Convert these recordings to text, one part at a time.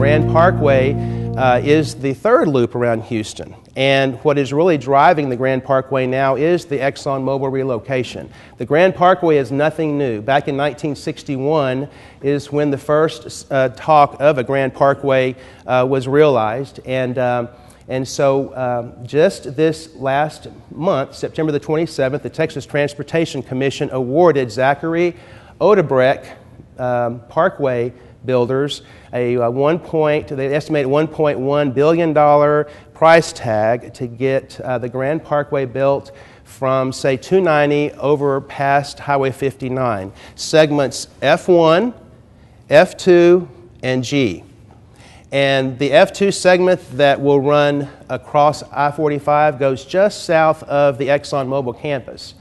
Grand Parkway is the third loop around Houston. And what is really driving the Grand Parkway now is the ExxonMobil relocation. The Grand Parkway is nothing new. Back in 1961 is when the first talk of a Grand Parkway was realized. And so just this last month, September the 27th, the Texas Transportation Commission awarded Zachary Odebrecht Parkway builders they estimated $1.1 billion price tag to get the Grand Parkway built from, say, 290 over past Highway 59, segments F1, F2, and G. And the F2 segment that will run across I-45 goes just south of the ExxonMobil campus.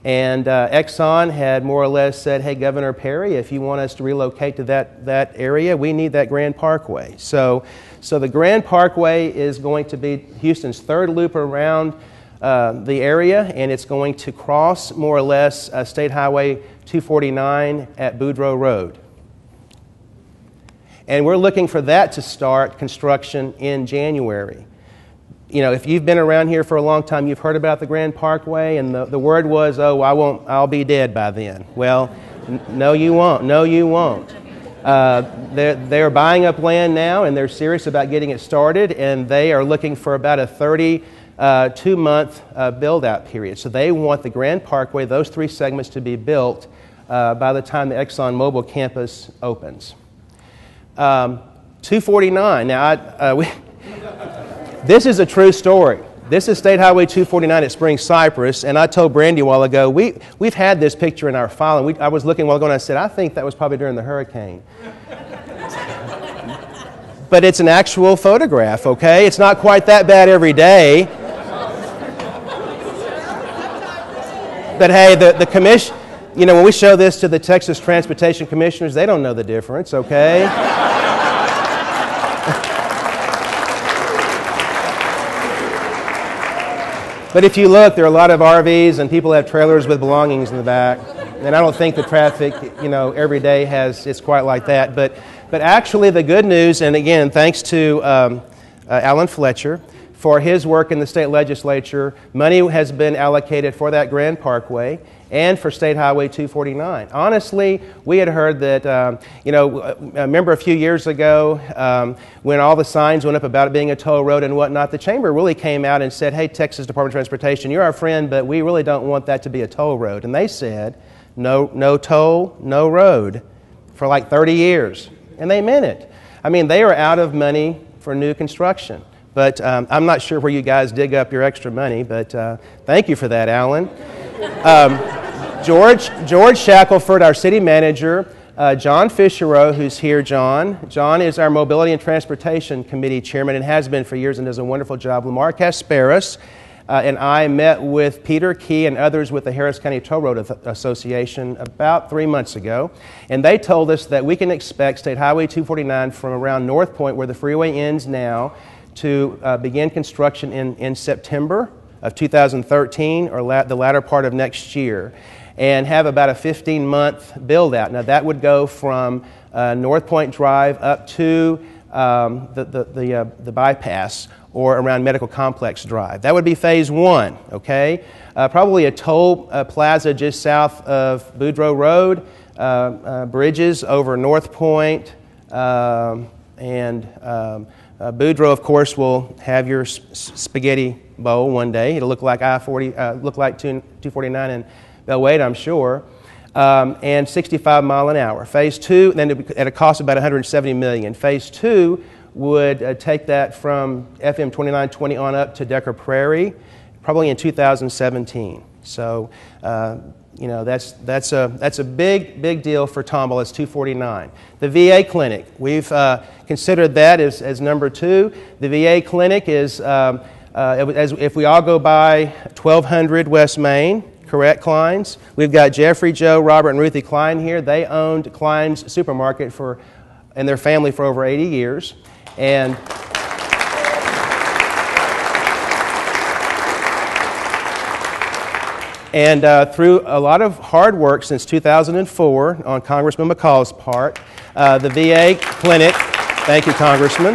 And Exxon had more or less said, hey, Governor Perry, if you want us to relocate to that area, we need that Grand Parkway. So the Grand Parkway is going to be Houston's third loop around the area, and it's going to cross more or less State Highway 249 at Boudreaux Road. And we're looking for that to start construction in January. You know, if you've been around here for a long time, you've heard about the Grand Parkway, and the word was, oh, I'll be dead by then. Well, no you won't. No you won't. They're buying up land now, and they're serious about getting it started, and they are looking for about a 32-month build-out period. So they want the Grand Parkway, those three segments, to be built by the time the ExxonMobil campus opens. 249. Now, this is a true story. This is State Highway 249 at Spring Cypress, and I told Brandy a while ago, we've had this picture in our file, and I was looking a while ago, and I said, I think that was probably during the hurricane. But it's an actual photograph, okay? It's not quite that bad every day. But hey, the commission, you know, when we show this to the Texas Transportation Commissioners, they don't know the difference, okay? But if you look, there are a lot of RVs and people have trailers with belongings in the back. And I don't think the traffic, you know, every day it's quite like that. But actually the good news, and again, thanks to Alan Fletcher for his work in the state legislature, money has been allocated for that Grand Parkway and for State Highway 249. Honestly, we had heard that, you know, remember a few years ago when all the signs went up about it being a toll road and whatnot, the Chamber really came out and said, hey, Texas Department of Transportation, you're our friend, but we really don't want that to be a toll road. And they said, no toll, no road for like 30 years. And they meant it. I mean, they are out of money for new construction. But I'm not sure where you guys dig up your extra money, but thank you for that, Alan. George Shackelford, our city manager, John Fischerow, who's here, John is our Mobility and Transportation Committee chairman and has been for years and does a wonderful job. Lamar Casparis and I met with Peter Key and others with the Harris County Toll Road Association about 3 months ago, and they told us that we can expect State Highway 249 from around North Point, where the freeway ends now, to begin construction in September of 2013 or the latter part of next year, and have about a 15-month build-out. Now that would go from North Point Drive up to the bypass or around Medical Complex Drive. That would be phase one, okay? Probably a toll plaza just south of Boudreaux Road, bridges over North Point, and Boudreaux, of course, will have your spaghetti bowl one day. It'll look like look like 249 and Bellwade, I'm sure, and 65 mile an hour. Phase two, then at a cost of about $170 million. Phase two would take that from FM 2920 on up to Decker Prairie, probably in 2017. So, you know, that's a big deal for Tomball. It's 249. The VA clinic, we've considered that as number two. The VA clinic is, if we all go by 1200 West Main, correct, Klein's? We've got Jeffrey, Joe, Robert, and Ruthie Klein here. They owned Klein's Supermarket and their family for over 80 years. And through a lot of hard work since 2004 on Congressman McCall's part, the VA clinic Thank you, Congressman.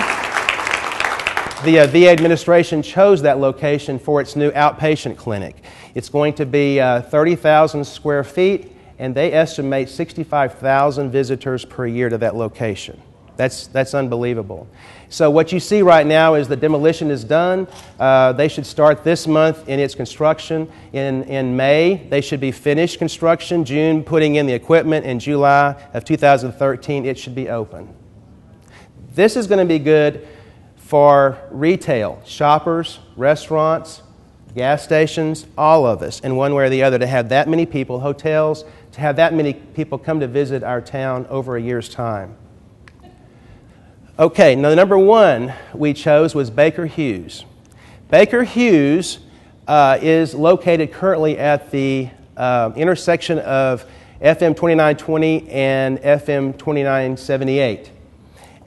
The VA administration chose that location for its new outpatient clinic. It's going to be 30,000 square feet, and they estimate 65,000 visitors per year to that location. That's unbelievable. So what you see right now is the demolition is done. They should start this month in its construction. In May, they should be finished construction. June, putting in the equipment. In July of 2013, it should be open. This is going to be good for retail, shoppers, restaurants, gas stations, all of us, in one way or the other, to have that many people, hotels, to have that many people come to visit our town over a year's time. Okay, now the number one we chose was Baker Hughes. Baker Hughes is located currently at the intersection of FM 2920 and FM 2978.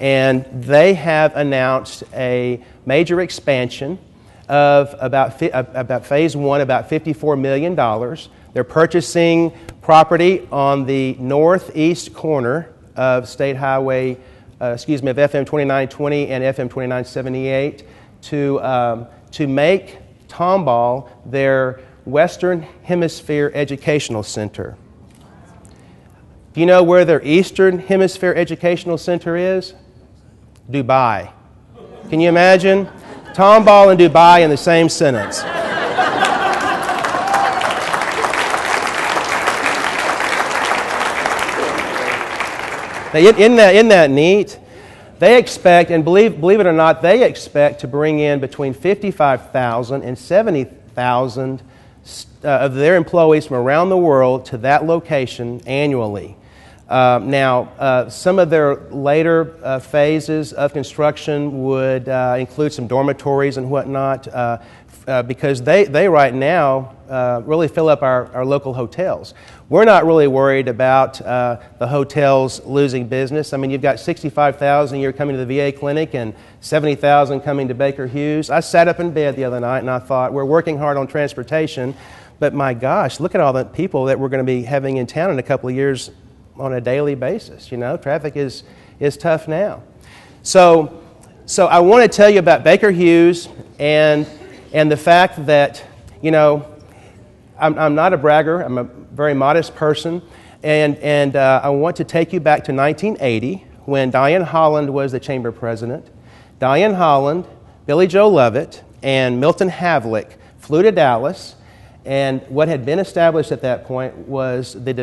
And they have announced a major expansion of about phase one, about $54 million. They're purchasing property on the northeast corner of State Highway, of FM 2920 and FM 2978 to make Tomball their Western Hemisphere Educational Center. Do you know where their Eastern Hemisphere Educational Center is? Dubai. Can you imagine? Tomball and Dubai in the same sentence. Isn't that neat? They expect, and believe it or not, they expect to bring in between 55,000 and 70,000 of their employees from around the world to that location annually. Now, some of their later phases of construction would include some dormitories and whatnot, because they right now really fill up our local hotels. We're not really worried about the hotels losing business. I mean, you've got 65,000 a year coming to the VA clinic and 70,000 coming to Baker Hughes. I sat up in bed the other night and I thought, we're working hard on transportation, but my gosh, look at all the people that we're going to be having in town in a couple of years on a daily basis. You know, traffic is tough now. So I want to tell you about Baker Hughes and the fact that, you know, I'm not a bragger. I'm a very modest person, and I want to take you back to 1980 when Diane Holland was the chamber president. Diane Holland, Billy Joe Lovett, and Milton Havlick flew to Dallas, and what had been established at that point was the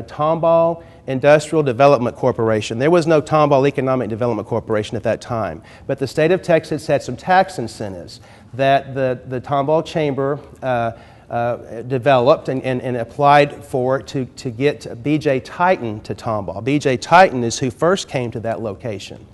Tomball Industrial Development Corporation. There was no Tomball Economic Development Corporation at that time, but the state of Texas had some tax incentives that the Tomball Chamber developed and applied for to get B.J. Titan to Tomball. B.J. Titan is who first came to that location.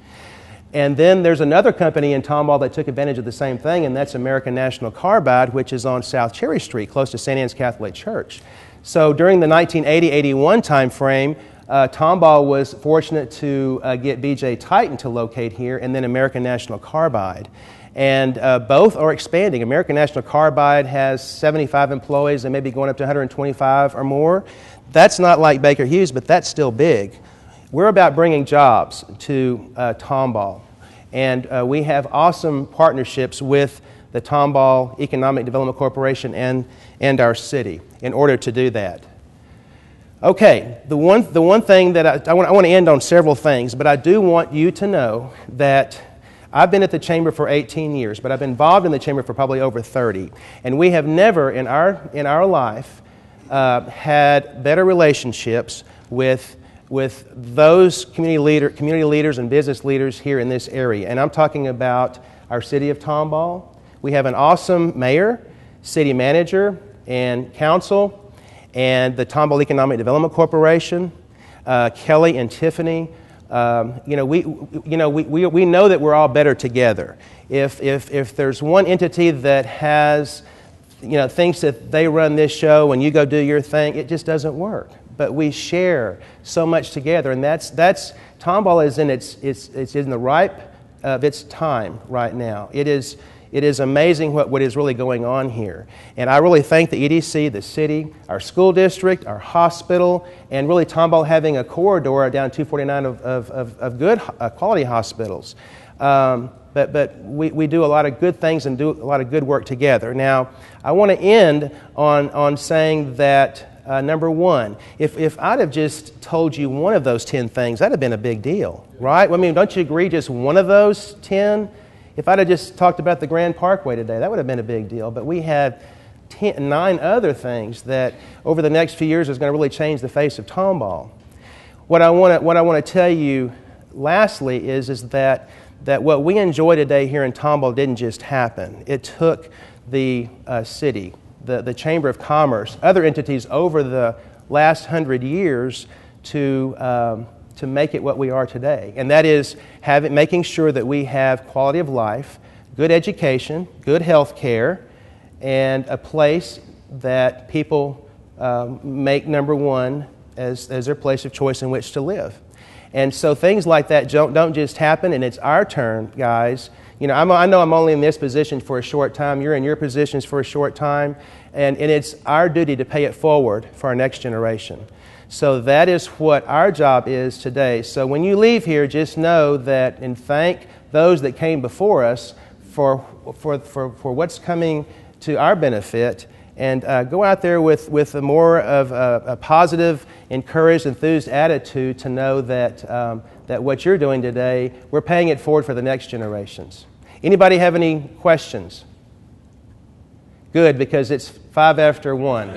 And then there's another company in Tomball that took advantage of the same thing, and that's American National Carbide, which is on South Cherry Street, close to St. Anne's Catholic Church. So during the 1980-81 time frame, Tomball was fortunate to get B.J. Titan to locate here, and then American National Carbide. And both are expanding. American National Carbide has 75 employees and maybe going up to 125 or more. That's not like Baker Hughes, but that's still big. We're about bringing jobs to Tomball. And we have awesome partnerships with the Tomball Economic Development Corporation and our city in order to do that. Okay, the one thing that I want to end on several things, but I do want you to know that I've been at the Chamber for 18 years, but I've been involved in the Chamber for probably over 30. And we have never in our life had better relationships with those community leaders and business leaders here in this area. And I'm talking about our city of Tomball. We have an awesome mayor, city manager, and council, and the Tomball Economic Development Corporation, Kelly and Tiffany. We know that we're all better together. If there's one entity that has, thinks that they run this show and you go do your thing, it just doesn't work. But we share so much together, and that's Tomball is in it's in the ripe of its time right now. It is it is amazing what is really going on here. And I really thank the EDC, the city, our school district, our hospital, and really Tomball having a corridor down 249 of good quality hospitals. But we do a lot of good things and do a lot of good work together. Now, I want to end on saying that, number one, if I'd have just told you one of those 10 things, that'd have been a big deal, right? I mean, don't you agree just one of those 10? If I'd have just talked about the Grand Parkway today, that would have been a big deal. But we had 9 other things that over the next few years is going to really change the face of Tomball. What I want to tell you lastly is that what we enjoy today here in Tomball didn't just happen. It took the city, the Chamber of Commerce, other entities over the last 100 years to make it what we are today. And that is making sure that we have quality of life, good education, good health care, and a place that people make number one as their place of choice in which to live. And so things like that don't just happen, and it's our turn, guys. You know, I know I'm only in this position for a short time. You're in your positions for a short time, and it's our duty to pay it forward for our next generation. So that is what our job is today. So when you leave here, just know that and thank those that came before us for what's coming to our benefit, and go out there with a more of a positive, encouraged, enthused attitude to know that that what you're doing today, we're paying it forward for the next generations. Anybody have any questions? Good, because it's 5 after 1.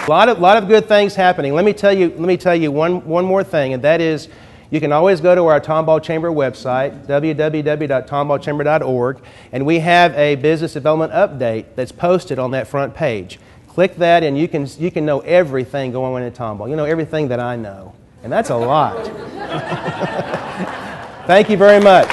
A lot of good things happening. Let me tell you one more thing, and that is you can always go to our Tomball Chamber website, www.tomballchamber.org, and we have a business development update that's posted on that front page. Click that, and you can know everything going on in Tomball. You know everything that I know, and that's a lot. Thank you very much.